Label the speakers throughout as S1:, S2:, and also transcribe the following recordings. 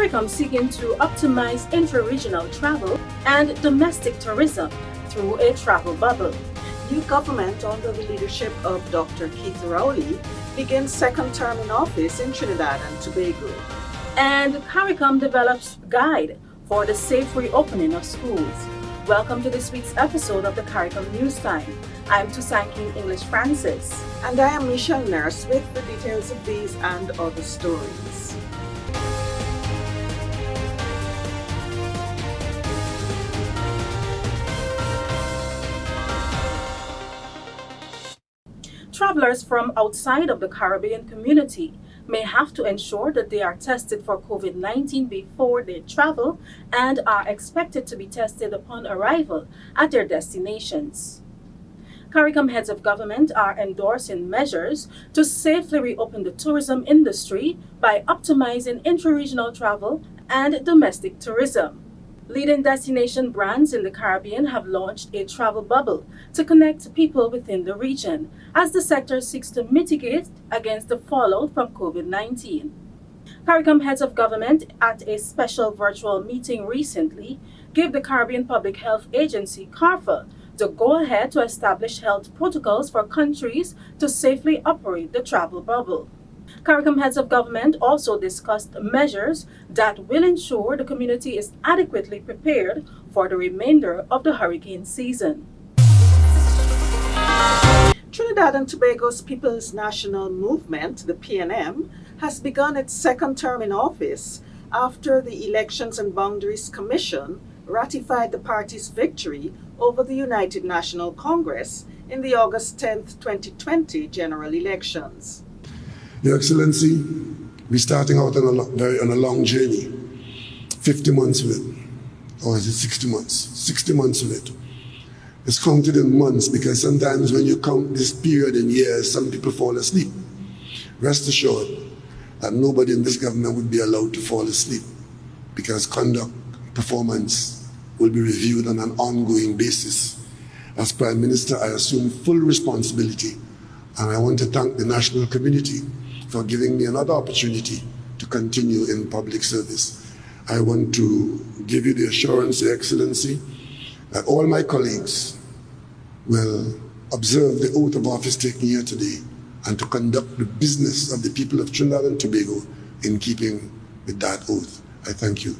S1: CARICOM seeking to optimize intra-regional travel and domestic tourism through a travel bubble.
S2: New government under the leadership of Dr. Rowley begins second term in office in Trinidad and Tobago.
S1: And CARICOM develops guide for the safe reopening of schools. Welcome to this week's episode of the CARICOM NewsTime. I'm Tusanking English Francis.
S2: And I am Michelle Nurse with the details of these and other stories.
S1: Travelers from outside of the Caribbean community may have to ensure that they are tested for COVID-19 before they travel and are expected to be tested upon arrival at their destinations. CARICOM heads of government are endorsing measures to safely reopen the tourism industry by optimizing intra-regional travel and domestic tourism. Leading destination brands in the Caribbean have launched a travel bubble to connect people within the region as the sector seeks to mitigate against the fallout from COVID-19. CARICOM heads of government at a special virtual meeting recently gave the Caribbean Public Health Agency, CARPHA, the go-ahead to establish health protocols for countries to safely operate the travel bubble. CARICOM heads of government also discussed measures that will ensure the community is adequately prepared for the remainder of the hurricane season.
S2: Trinidad and Tobago's People's National Movement, the PNM, has begun its second term in office after the Elections and Boundaries Commission ratified the party's victory over the United National Congress in the August 10, 2020 general elections.
S3: Your Excellency, we're starting out on a long journey. 50 months of it, or is it 60 months? 60 months of it. It's counted in months because sometimes when you count this period in years, some people fall asleep. Rest assured that nobody in this government would be allowed to fall asleep because conduct, performance will be reviewed on an ongoing basis. As Prime Minister, I assume full responsibility, and I want to thank the national community for giving me another opportunity to continue in public service. I want to give you the assurance, Your Excellency, that all my colleagues will observe the oath of office taken here today and to conduct the business of the people of Trinidad and Tobago in keeping with that oath. I thank you.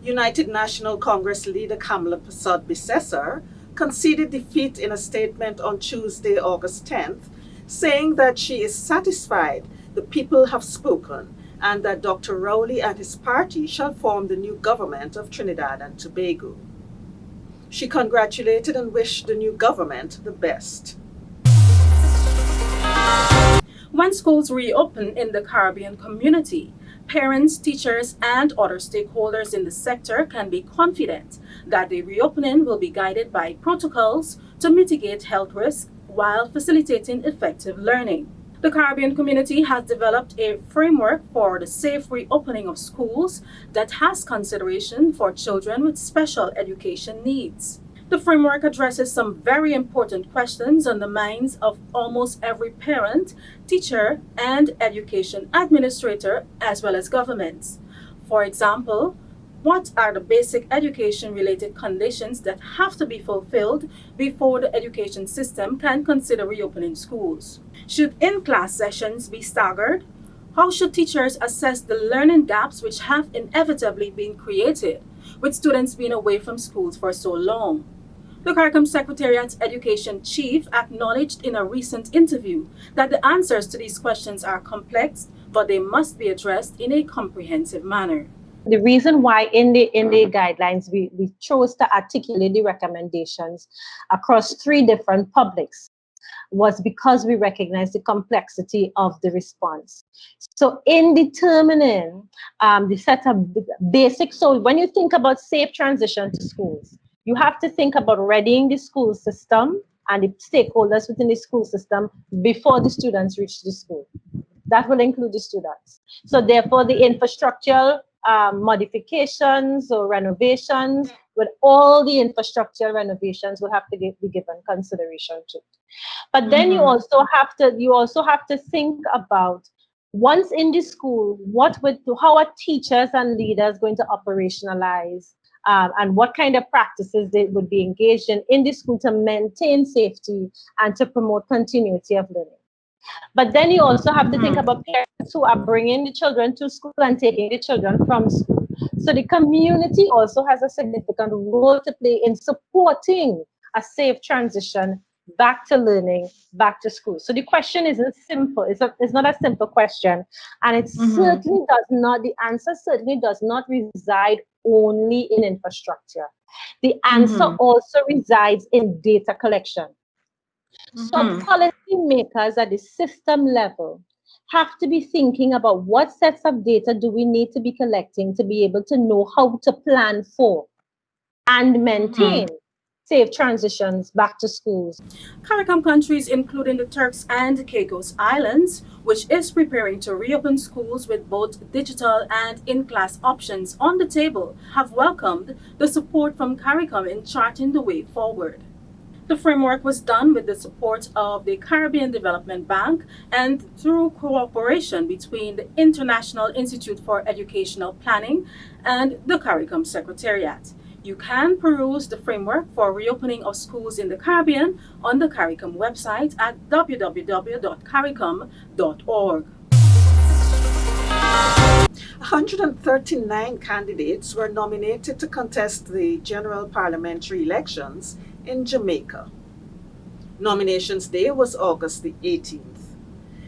S2: United National Congress leader Kamala Persad-Bissessar conceded defeat in a statement on Tuesday, August 10th, saying that she is satisfied the people have spoken and that Dr. Rowley and his party shall form the new government of Trinidad and Tobago. She congratulated and wished the new government the best.
S1: When schools reopen in the Caribbean community, parents, teachers, and other stakeholders in the sector can be confident that the reopening will be guided by protocols to mitigate health risks while facilitating effective learning. The Caribbean community has developed a framework for the safe reopening of schools that has consideration for children with special education needs. The framework addresses some very important questions on the minds of almost every parent, teacher, and education administrator, as well as governments. For example, what are the basic education-related conditions that have to be fulfilled before the education system can consider reopening schools? Should in-class sessions be staggered? How should teachers assess the learning gaps which have inevitably been created with students being away from schools for so long? The CARICOM Secretariat's Education Chief acknowledged in a recent interview that the answers to these questions are complex, but they must be addressed in a comprehensive manner.
S4: The reason why in the guidelines we chose to articulate the recommendations across 3 different publics was because we recognize the complexity of the response. So in determining the set of basic, so when you think about safe transition to schools, you have to think about readying the school system and the stakeholders within the school system before the students reach the school. That will include the students. So therefore the infrastructural modifications or renovations, with all the infrastructure renovations will have to be given consideration to. But then you also have to think about Once in the school, how are teachers and leaders going to operationalize and what kind of practices they would be engaged in the school to maintain safety and to promote continuity of learning. But then you also have to think about parents who are bringing the children to school and taking the children from school. So the community also has a significant role to play in supporting a safe transition back to learning, back to school. So the question isn't simple. It's not a simple question. And it certainly does not, the answer certainly does not reside only in infrastructure. The answer also resides in data collection. So policymakers at the system level have to be thinking about what sets of data do we need to be collecting to be able to know how to plan for and maintain safe transitions back to schools.
S1: CARICOM countries, including the Turks and Caicos Islands, which is preparing to reopen schools with both digital and in-class options on the table, have welcomed the support from CARICOM in charting the way forward. The framework was done with the support of the Caribbean Development Bank and through cooperation between the International Institute for Educational Planning and the CARICOM Secretariat. You can peruse the framework for reopening of schools in the Caribbean on the CARICOM website at www.caricom.org.
S2: 139 candidates were nominated to contest the general parliamentary elections in Jamaica. Nominations Day was August the 18th.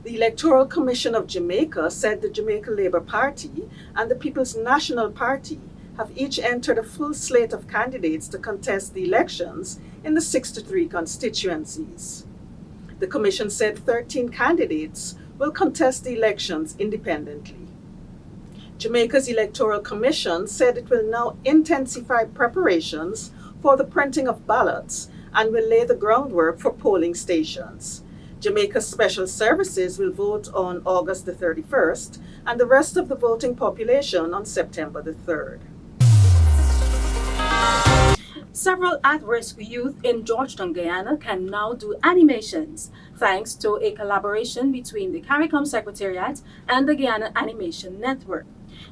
S2: The Electoral Commission of Jamaica said the Jamaica Labour Party and the People's National Party have each entered a full slate of candidates to contest the elections in the 63 constituencies. The Commission said 13 candidates will contest the elections independently. Jamaica's Electoral Commission said it will now intensify preparations for the printing of ballots and will lay the groundwork for polling stations. Jamaica's Special Services will vote on August the 31st and the rest of the voting population on September the 3rd.
S1: Several at-risk youth in Georgetown, Guyana can now do animations thanks to a collaboration between the CARICOM Secretariat and the Guyana Animation Network.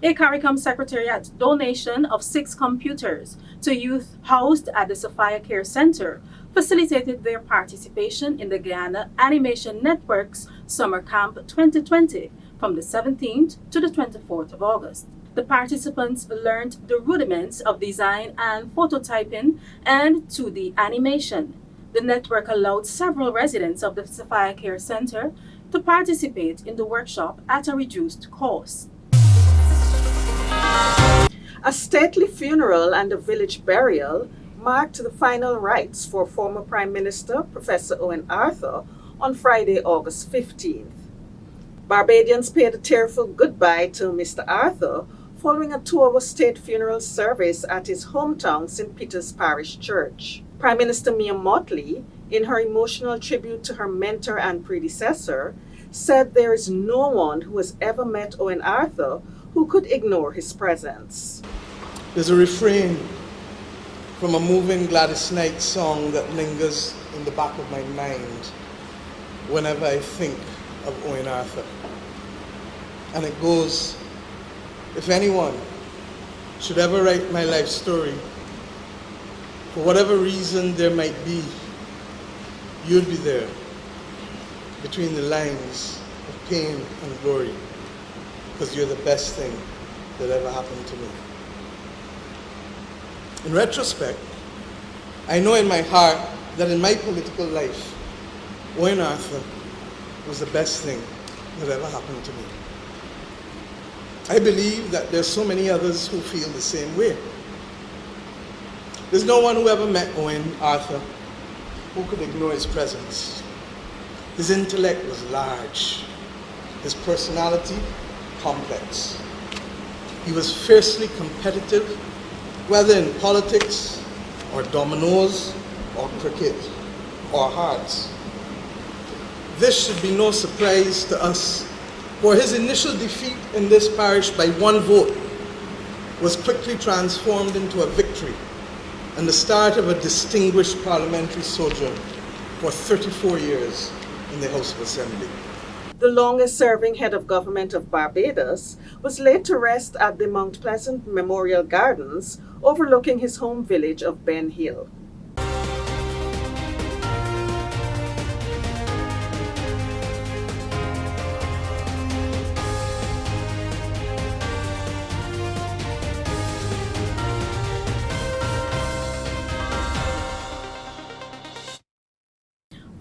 S1: A CARICOM Secretariat donation of 6 computers to youth housed at the Sophia Care Center facilitated their participation in the Guyana Animation Network's Summer Camp 2020 from the 17th to the 24th of August. The participants learned the rudiments of design and phototyping and 2D animation. The network allowed several residents of the Sophia Care Center to participate in the workshop at a reduced cost.
S2: A stately funeral and a village burial marked the final rites for former Prime Minister Professor Owen Arthur on Friday, August 15th. Barbadians paid a tearful goodbye to Mr. Arthur following a 2-hour state funeral service at his hometown St. Peter's Parish Church. Prime Minister Mia Mottley, in her emotional tribute to her mentor and predecessor, said there is no one who has ever met Owen Arthur who could ignore his presence.
S5: There's a refrain from a moving Gladys Knight song that lingers in the back of my mind whenever I think of Owen Arthur. And it goes, if anyone should ever write my life story, for whatever reason there might be, you'd be there between the lines of pain and glory, because you're the best thing that ever happened to me. In retrospect, I know in my heart that in my political life, Owen Arthur was the best thing that ever happened to me. I believe that there's so many others who feel the same way. There's no one who ever met Owen Arthur who could ignore his presence. His intellect was large, his personality complex. He was fiercely competitive, whether in politics or dominoes or cricket or hearts. This should be no surprise to us, for his initial defeat in this parish by 1 vote was quickly transformed into a victory and the start of a distinguished parliamentary sojourn for 34 years in the House of Assembly.
S2: The longest-serving head of government of Barbados was laid to rest at the Mount Pleasant Memorial Gardens overlooking his home village of Ben Hill.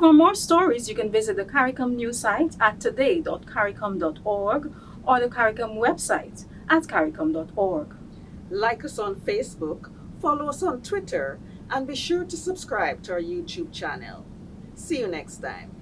S1: For more stories, you can visit the CARICOM news site at today.caricom.org or the CARICOM website at caricom.org.
S2: Like us on Facebook, follow us on Twitter, and be sure to subscribe to our YouTube channel. See you next time.